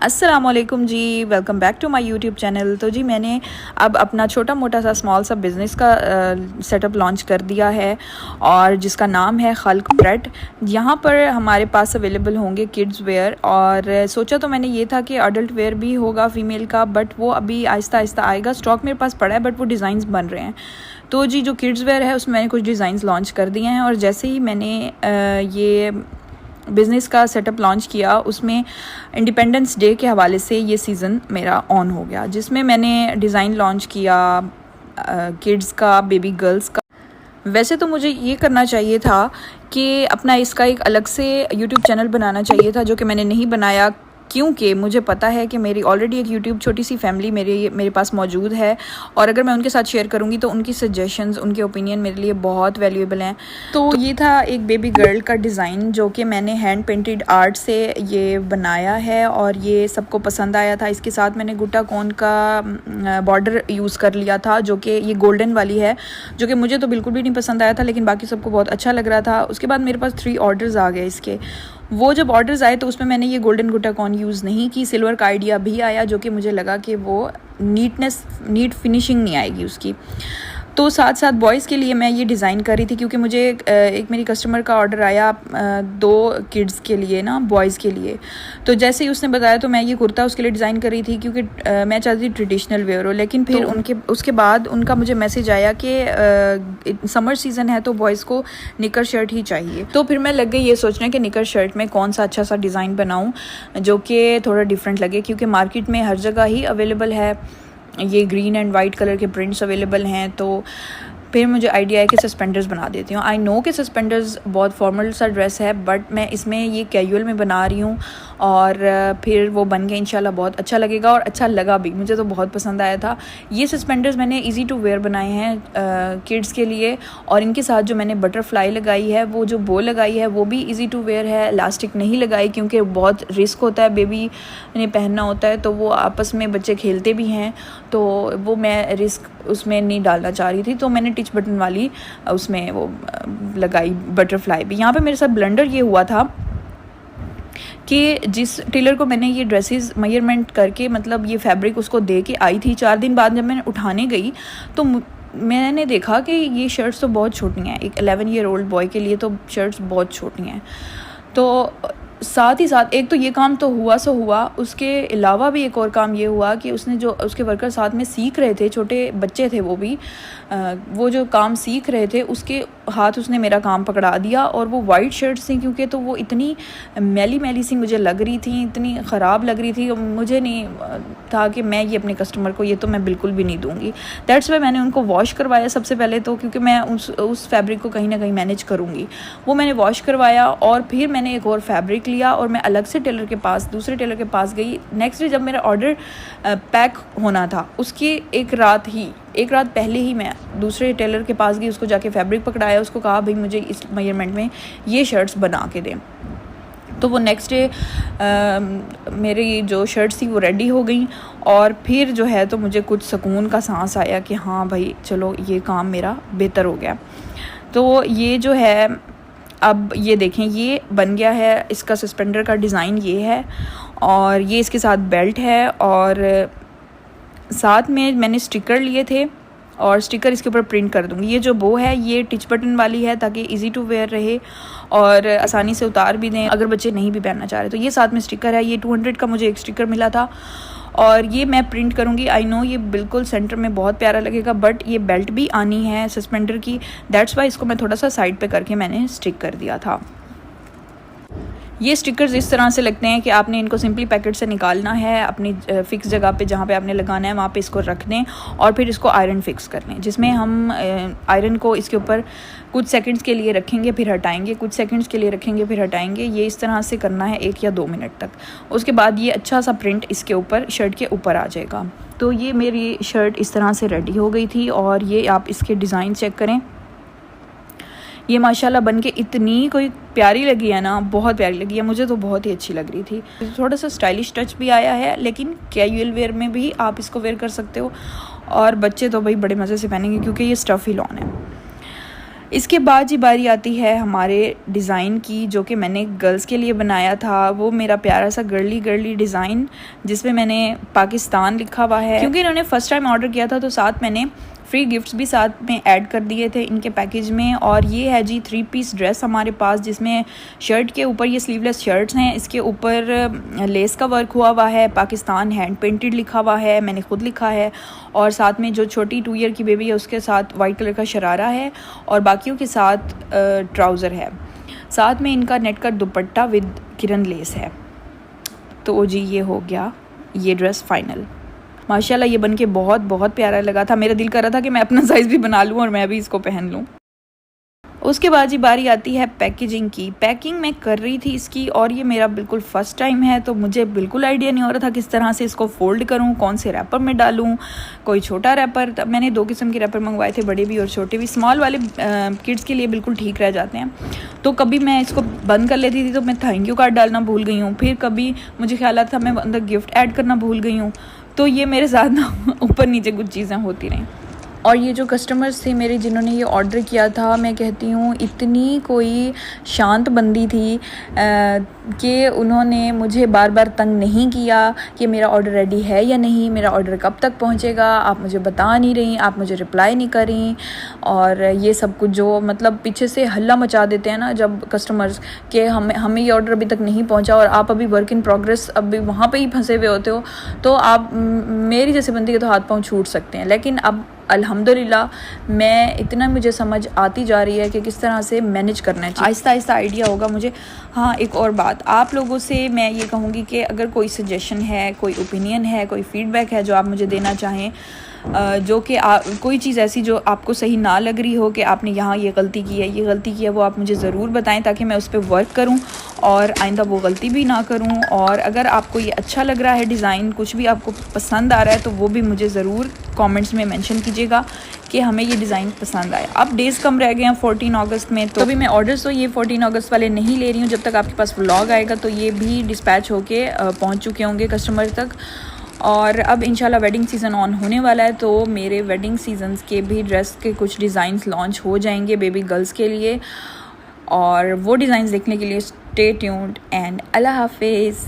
अस्सलामुअलैकुम जी, welcome back to my YouTube channel. तो जी मैंने अब अपना छोटा मोटा सा स्मॉल सा बिज़नेस का सेटअप लॉन्च कर दिया है और जिसका नाम है खल्क ब्रेड। यहाँ पर हमारे पास अवेलेबल होंगे किड्स वेयर और सोचा तो मैंने ये था कि अडल्ट वेयर भी होगा फ़ीमेल का, बट वो अभी आहिस्ता आहिस्ता आएगा। स्टॉक मेरे पास पड़ा है बट वो डिज़ाइंस बन रहे हैं। तो जी जो किड्स वेयर है उसमें मैंने कुछ डिज़ाइंस लॉन्च कर दिए हैं और जैसे ही मैंने ये बिज़नेस का सेटअप लॉन्च किया उसमें इंडिपेंडेंस डे के हवाले से ये सीज़न मेरा ऑन हो गया, जिसमें मैंने डिज़ाइन लॉन्च किया किड्स का, बेबी गर्ल्स का। वैसे तो मुझे ये करना चाहिए था कि अपना इसका एक अलग से यूट्यूब चैनल बनाना चाहिए था, जो कि मैंने नहीं बनाया क्योंकि मुझे पता है कि मेरी ऑलरेडी एक यूट्यूब छोटी सी फैमिली मेरे पास मौजूद है और अगर मैं उनके साथ शेयर करूँगी तो उनकी सजेशंस, उनके ओपिनियन मेरे लिए बहुत वैल्यूएबल हैं। तो ये था एक बेबी गर्ल का डिज़ाइन जो कि मैंने हैंड पेंटेड आर्ट से ये बनाया है और ये सबको पसंद आया था। इसके साथ मैंने गुट्टा कोन का बॉर्डर यूज़ कर लिया था जो कि ये गोल्डन वाली है, जो कि मुझे तो बिल्कुल भी नहीं पसंद आया था लेकिन बाकी सबको बहुत अच्छा लग रहा था। उसके बाद मेरे पास 3 ऑर्डर्स आ गए इसके। वो जब ऑर्डर्स आए तो उसमें मैंने ये गोल्डन गुट्टा कॉन यूज़ नहीं की। सिल्वर का आइडिया भी आया जो कि मुझे लगा कि वो नीट फिनिशिंग नहीं आएगी उसकी। तो साथ साथ बॉयज़ के लिए मैं ये डिज़ाइन कर रही थी क्योंकि मुझे एक मेरी कस्टमर का ऑर्डर आया 2 किड्स के लिए ना, बॉयज़ के लिए। तो जैसे ही उसने बताया तो मैं ये कुर्ता उसके लिए डिज़ाइन कर रही थी क्योंकि मैं चाहती थी ट्रेडिशनल वेयर हो। लेकिन फिर उसके बाद उनका मुझे मैसेज आया कि समर सीज़न है तो बॉयज़ को निकर शर्ट ही चाहिए। तो फिर मैं लग गई ये सोचने कि निकर शर्ट में कौन सा अच्छा सा डिज़ाइन बनाऊँ जो कि थोड़ा डिफरेंट लगे, क्योंकि मार्केट में हर जगह ही अवेलेबल है, ये ग्रीन एंड वाइट कलर के प्रिंट्स अवेलेबल हैं। तो फिर मुझे आइडिया है कि सस्पेंडर्स बना देती हूँ। आई नो कि सस्पेंडर्स बहुत फॉर्मल सा ड्रेस है बट मैं इसमें ये कैजुअल में बना रही हूँ और फिर वो बन के इंशाल्लाह बहुत अच्छा लगेगा और अच्छा लगा भी, मुझे तो बहुत पसंद आया था। ये सस्पेंडर्स मैंने इजी टू वेयर बनाए हैं किड्स के लिए और इनके साथ जो मैंने बटरफ्लाई लगाई है, वो जो बो लगाई है वो भी इजी टू वेयर है। इलास्टिक नहीं लगाई क्योंकि बहुत रिस्क होता है, बेबी ने पहनना होता है तो वो आपस में बच्चे खेलते भी हैं, तो वो मैं रिस्क उसमें नहीं डालना चाह रही थी। तो मैंने टिच बटन वाली उसमें वो लगाई बटरफ्लाई भी। यहाँ पे मेरे साथ ब्लंडर ये हुआ था कि जिस टेलर को मैंने ये ड्रेसेस मेजरमेंट करके मतलब ये फैब्रिक उसको दे के आई थी, 4 दिन बाद जब मैंने उठाने गई तो मैंने देखा कि ये शर्ट्स तो बहुत छोटी हैं। एक 11 ईयर ओल्ड बॉय के लिए तो शर्ट्स बहुत छोटी हैं। तो साथ ही साथ एक तो ये काम तो हुआ सो हुआ, उसके अलावा भी एक और काम ये हुआ कि उसने जो उसके वर्कर साथ में सीख रहे थे, छोटे बच्चे थे वो भी, वो जो काम सीख रहे थे उसके हाथ उसने मेरा काम पकड़ा दिया और वो वाइट शर्ट्स थी क्योंकि तो वो इतनी मैली मैली सी मुझे लग रही थी, इतनी ख़राब लग रही थी। मुझे नहीं था कि मैं ये अपने कस्टमर को ये तो मैं बिल्कुल भी नहीं दूँगी। दैट्स वाई मैंने उनको वॉश करवाया सबसे पहले तो, क्योंकि मैं उस फैब्रिक को कहीं ना कहीं मैनेज करूँगी। वो मैंने वॉश करवाया और फिर मैंने एक और फैब्रिक लिया और मैं अलग से टेलर के पास, दूसरे टेलर के पास गई। नेक्स्ट डे जब मेरा ऑर्डर पैक होना था उसकी एक रात पहले ही मैं दूसरे टेलर के पास गई, उसको जाके फैब्रिक पकड़ाया, उसको कहा भाई मुझे इस मेजरमेंट में ये शर्ट्स बना के दें। तो वो नेक्स्ट डे मेरी जो शर्ट्स थी वो रेडी हो गई और फिर जो है तो मुझे कुछ सुकून का सांस आया कि हाँ भाई चलो ये काम मेरा बेहतर हो गया। तो ये जो है अब ये देखें ये बन गया है, इसका सस्पेंडर का डिज़ाइन ये है और ये इसके साथ बेल्ट है और साथ में मैंने स्टिकर लिए थे और स्टिकर इसके ऊपर प्रिंट कर दूँगी। ये जो बो है ये टिच बटन वाली है ताकि इजी टू वेयर रहे और आसानी से उतार भी दें अगर बच्चे नहीं भी पहनना चाह रहे। तो ये साथ में स्टिकर है, ये 200 का मुझे एक स्टिकर मिला था और ये मैं प्रिंट करूँगी। आई नो ये बिल्कुल सेंटर में बहुत प्यारा लगेगा बट ये बेल्ट भी आनी है सस्पेंडर की, दैट्स वाई इसको मैं थोड़ा सा साइड पे करके मैंने स्टिक कर दिया था। ये स्टिकर्स इस तरह से लगते हैं कि आपने इनको सिंपली पैकेट से निकालना है, अपनी फ़िक्स जगह पे जहाँ पे आपने लगाना है वहाँ पे इसको रख दें और फिर इसको आयरन फिक्स कर लें, जिसमें हम आयरन को इसके ऊपर कुछ सेकंड्स के लिए रखेंगे फिर हटाएंगे, कुछ सेकंड्स के लिए रखेंगे फिर हटाएंगे। ये इस तरह से करना है 1 या 2 मिनट तक। उसके बाद ये अच्छा सा प्रिंट इसके ऊपर शर्ट के ऊपर आ जाएगा। तो ये मेरी शर्ट इस तरह से रेडी हो गई थी और ये आप इसके डिज़ाइन चेक करें, ये माशाल्लाह बन के इतनी कोई प्यारी लगी है ना, बहुत प्यारी लगी है, मुझे तो बहुत ही अच्छी लग रही थी। थोड़ा सा स्टाइलिश टच भी आया है लेकिन कैजुअल वेयर में भी आप इसको वेयर कर सकते हो और बच्चे तो भाई बड़े मज़े से पहनेंगे क्योंकि ये स्टफ़ी लॉन है। इसके बाद जी बारी आती है हमारे डिज़ाइन की, जो कि मैंने गर्ल्स के लिए बनाया था। वो मेरा प्यारा सा गर्ली डिज़ाइन जिसमें मैंने पाकिस्तान लिखा हुआ है। क्योंकि इन्होंने फ़र्स्ट टाइम ऑर्डर किया था तो साथ मैंने फ्री गिफ्ट्स भी साथ में ऐड कर दिए थे इनके पैकेज में। और ये है जी 3 पीस ड्रेस हमारे पास, जिसमें शर्ट के ऊपर ये स्लीवलेस शर्ट्स हैं, इसके ऊपर लेस का वर्क हुआ है, पाकिस्तान हैंड पेंटेड लिखा हुआ है, मैंने खुद लिखा है। और साथ में जो छोटी 2 ईयर की बेबी है उसके साथ वाइट कलर का शरारा है और बाकियों के साथ ट्राउज़र है। साथ में इनका नेट का दुपट्टा विद किरण लेस है। तो जी ये हो गया ये ड्रेस फाइनल। माशाल्लाह ये बनके बहुत प्यारा लगा था। मेरा दिल कर रहा था कि मैं अपना साइज़ भी बना लूँ और मैं भी इसको पहन लूँ। उसके बाद जी बारी आती है पैकेजिंग की। पैकिंग मैं कर रही थी इसकी और ये मेरा बिल्कुल फ़र्स्ट टाइम है, तो मुझे बिल्कुल आइडिया नहीं हो रहा था किस तरह से इसको फ़ोल्ड करूं, कौन से रैपर में डालूं। कोई छोटा रैपर, तब मैंने 2 किस्म के रैपर मंगवाए थे, बड़े भी और छोटे भी। स्मॉल वाले किड्स के लिए बिल्कुल ठीक रह जाते हैं। तो कभी मैं इसको बंद कर लेती थी तो मैं थैंक यू कार्ड डालना भूल गई हूँ, फिर कभी मुझे ख्याल आता था मैं अंदर गिफ्ट ऐड करना भूल गई हूँ। तो ये मेरे साथ ना ऊपर नीचे कुछ चीज़ें होती रहीं। और ये जो कस्टमर्स थे मेरे जिन्होंने ये ऑर्डर किया था, मैं कहती हूँ इतनी कोई शांत बंदी थी कि उन्होंने मुझे बार बार तंग नहीं किया कि मेरा ऑर्डर रेडी है या नहीं, मेरा ऑर्डर कब तक पहुँचेगा, आप मुझे बता नहीं रही, आप मुझे रिप्लाई नहीं कर रही। और ये सब कुछ जो मतलब पीछे से हल्ला मचा देते हैं ना जब कस्टमर्स के हमें ये ऑर्डर अभी तक नहीं पहुँचा और आप अभी वर्क इन प्रोग्रेस अभी वहाँ पर ही फंसे हुए होते हो, तो आप मेरी जैसे बंदी के तो हाथ पाँव छूट सकते हैं। लेकिन अब अल्हम्दुलिल्लाह मैं इतना मुझे समझ आती जा रही है कि किस तरह से मैनेज करना चाहिए, आहिस्ता आहिस्ता आइडिया होगा मुझे। हाँ, एक और बात आप लोगों से मैं ये कहूँगी कि अगर कोई सजेशन है, कोई ओपिनियन है, कोई फ़ीडबैक है जो आप मुझे देना चाहें, जो कि कोई चीज़ ऐसी जो आपको सही ना लग रही हो कि आपने यहाँ ये गलती की है, ये गलती की है, वो आप मुझे ज़रूर बताएं ताकि मैं उस पर वर्क करूँ और आइंदा वो गलती भी ना करूँ। और अगर आपको ये अच्छा लग रहा है डिज़ाइन, कुछ भी आपको पसंद आ रहा है, तो वो भी मुझे ज़रूर कमेंट्स में मेंशन कीजिएगा कि हमें ये डिज़ाइन पसंद आया। अब डेज़ कम रह गए हैं 14 अगस्त में, तो अभी मैं ऑर्डर्स तो ये 14 अगस्त वाले नहीं ले रही हूँ। जब तक आपके पास व्लॉग आएगा तो ये भी डिस्पैच होके पहुँच चुके होंगे कस्टमर तक। और अब इंशाल्लाह वेडिंग सीज़न ऑन होने वाला है, तो मेरे वेडिंग सीजन्स के भी ड्रेस के कुछ डिज़ाइंस लॉन्च हो जाएंगे बेबी गर्ल्स के लिए। और वो डिज़ाइंस देखने के लिए स्टे ट्यून्ड एंड अल्लाह हाफिज़।